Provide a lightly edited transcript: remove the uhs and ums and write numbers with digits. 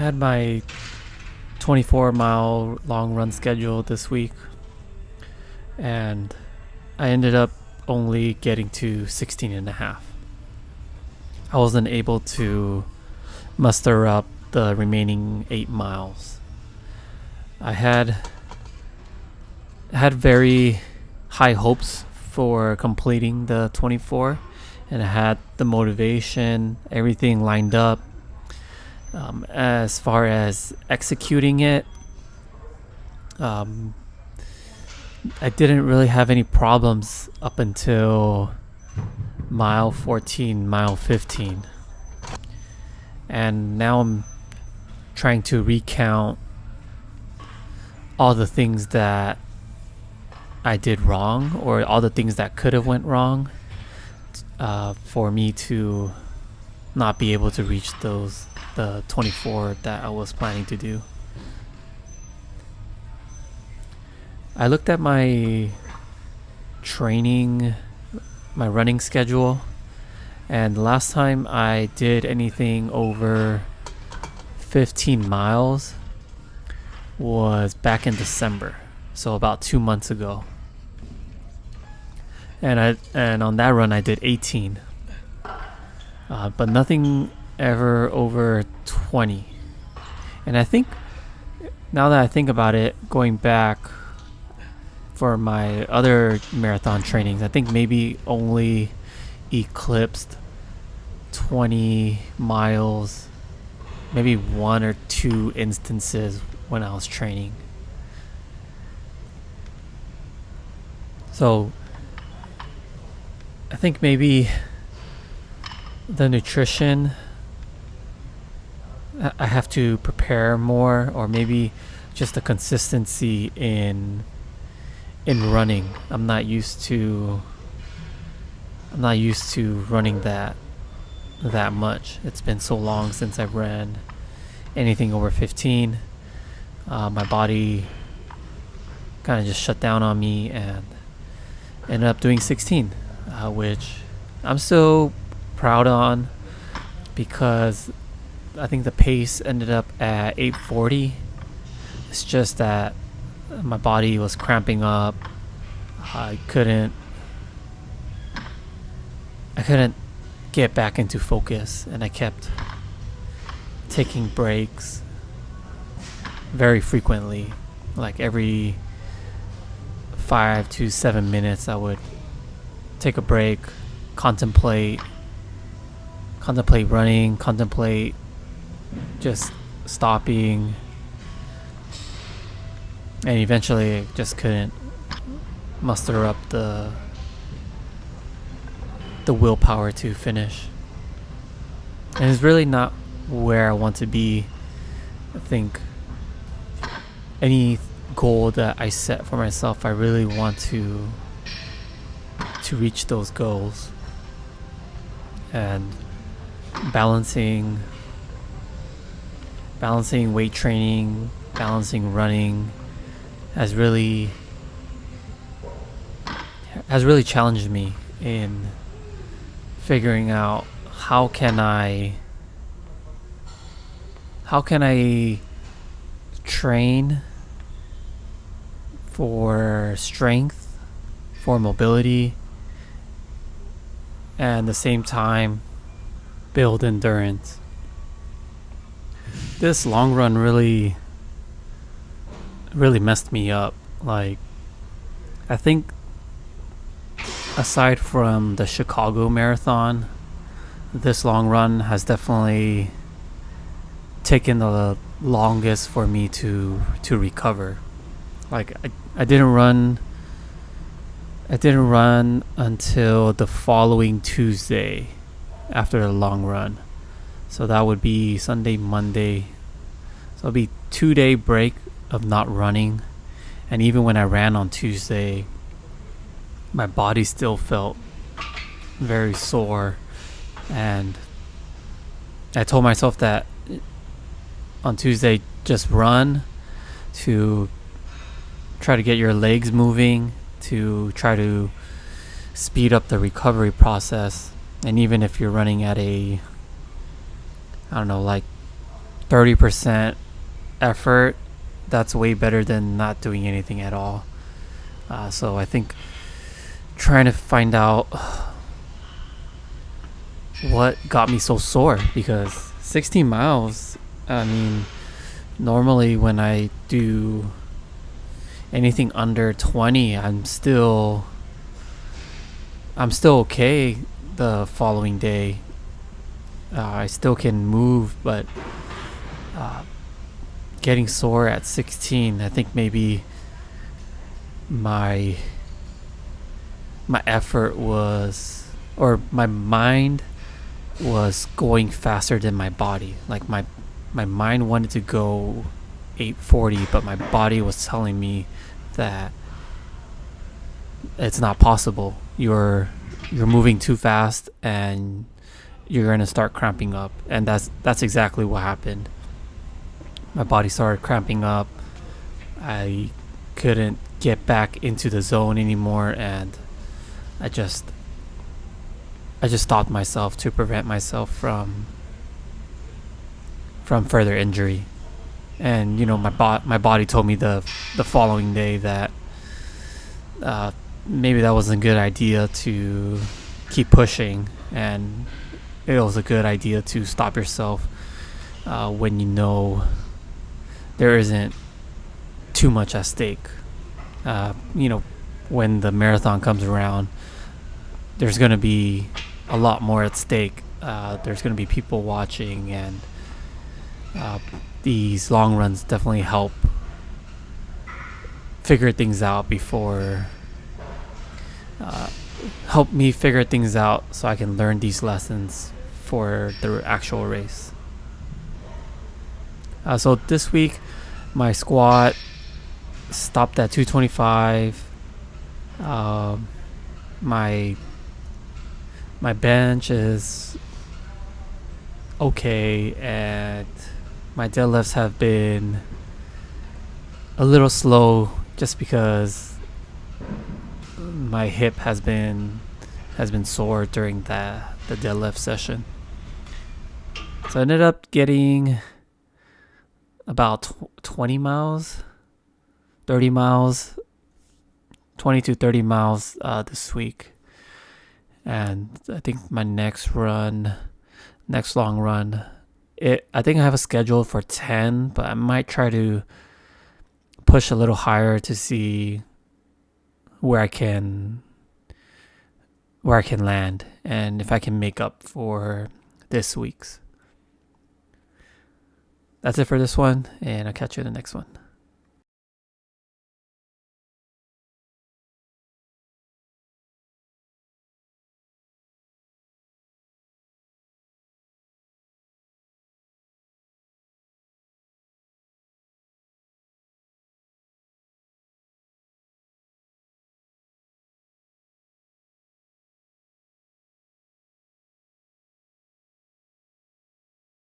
had my 24-mile long run schedule this week, and I ended up only getting to 16 and a half. I wasn't able to muster up the remaining 8 miles. I had very high hopes for completing the 24, and I had the motivation, everything lined up. As far as executing it, I didn't really have any problems up until mile 14, mile 15. And now I'm trying to recount all the things that I did wrong, or all the things that could have went wrong, for me to not be able to reach the 24 that I was planning to do. I looked at my running schedule, and the last time I did anything over 15 miles was back in December, so about 2 months ago. And on that run I did 18, but nothing ever over 20. And I think, now that I think about it, going back for my other marathon trainings, I think maybe only eclipsed 20 miles, maybe 1 or 2 instances when I was training. So I think maybe the nutrition, I have to prepare more, or maybe just the consistency in running. I'm not used to running that much. It's been so long since I ran anything over 15. My body kind of just shut down on me and ended up doing 16, which I'm so proud on, because I think the pace ended up at 8:40. It's just that my body was cramping up. I couldn't get back into focus, and I kept taking breaks very frequently. Like every 5 to 7 minutes I would take a break, contemplate running, contemplate just stopping, and eventually I just couldn't muster up the willpower to finish. And it's really not where I want to be. I think any goal that I set for myself, I really want to reach those goals. And balancing weight training, balancing running has really challenged me in figuring out how can I train for strength, for mobility, and at the same time build endurance. This long run really messed me up. Like, I think aside from the Chicago Marathon, this long run has definitely taken the longest for me to recover. Like, I didn't run until the following Tuesday after the long run. So that would be Sunday, Monday. So it'll be 2-day break of not running. And even when I ran on Tuesday, my body still felt very sore. And I told myself that on Tuesday, just run to try to get your legs moving, to try to speed up the recovery process. And even if you're running at a, I don't know, like 30% effort, that's way better than not doing anything at all. So I think trying to find out what got me so sore, because 16 miles, I mean, normally when I do anything under 20, I'm still okay the following day. I still can move, but getting sore at 16, I think maybe my effort was, or my mind was going faster than my body. Like my mind wanted to go 840, but my body was telling me that it's not possible. You're moving too fast and you're gonna start cramping up. And that's exactly what happened. My body started cramping up. I couldn't get back into the zone anymore, and I just stopped myself to prevent myself from further injury. And my body told me the following day that maybe that wasn't a good idea to keep pushing, and it was a good idea to stop yourself when you know there isn't too much at stake. When the marathon comes around, there's going to be a lot more at stake. There's going to be people watching, and these long runs definitely help figure things out help me figure things out so I can learn these lessons for the actual race. So this week, my squat stopped at 225. My bench is okay, and my deadlifts have been a little slow just because my hip has been sore during the deadlift session. So I ended up getting about 20 miles, 30 miles, 20 to 30 miles this week. And I think my next long run, I think I have a schedule for 10, but I might try to push a little higher to see where I can land, and if I can make up for this week's. That's it for this one, and I'll catch you in the next one.